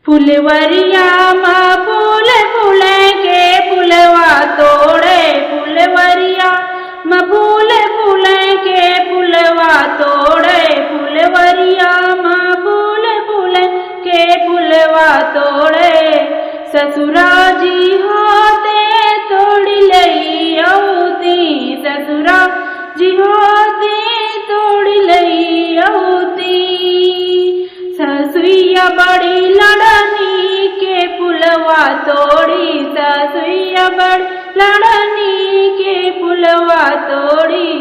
फुलवरिया माँ फूल फूल के फुलवा तोड़े, फुलवरिया माँ फूल फूल के फुलवा तोड़े, फुलवरिया माँ फूल फूल के फुलवा तोड़े। ससुरा जी होते तोड़ी लई औती, ससुरा जी होते तोड़ी लई औती। ससुइया बड़ी लड़नी के फुलवा तोड़ी, ससुइया बड़ी लड़नी के फुलवा तोड़ी।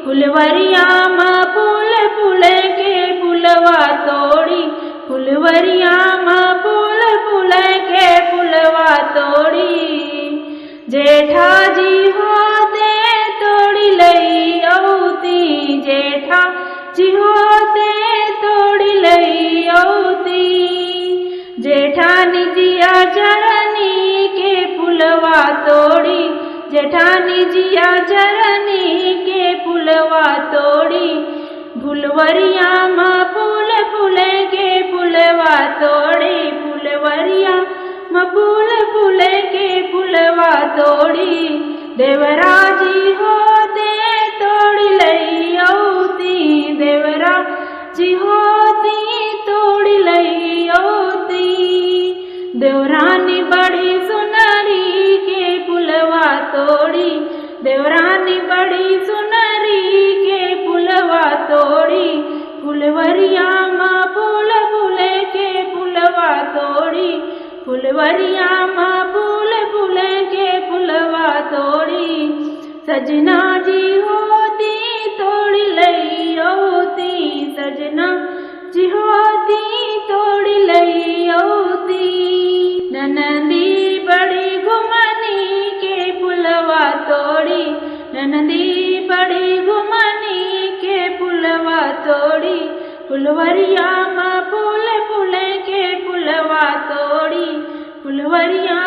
फुलवरिया माँ फूल फूल के फुलवा तोड़ी, फुलवरिया माँ फूल फूल के फुलवा तोड़ी। जेठा जी होते तोड़ी लई औती, जेठा जी होते तोड़ी लई औती। जेठानी जिया चरनी के फुलवा तोड़ी, जेठानी जिया चरनी के फुलवा तोड़ी। फुलवरिया माँ फूल फूल के फुलवा तोड़ी, फुलवरिया माँ फूल फूल के फुलवा तोड़ी। देवरा जी होते तोड़ी लई औती, देवरा जी होती तोड़ी लई औती। देवरानी बड़ी सुनरी के फुलवा तोड़ी, देवरानी बड़ी सुनरी के फुलवा तोड़ी। फुलवरिया माँ फूल फूल के फुलवा तोड़ी, फुलवरिया माँ फूल फूल के फुलवा तोड़ी। सजना जी होती तोड़ी लई औती, सजना जी होती तोड़ी लई औती। ननदी बड़ी घुमनी के फुलवा तोड़ी, ननदी बड़ी घुमनी के फुलवा तोड़ी। फुलवरिया माँ फूल फूल के फुलवा तोड़ी, फुलवरिया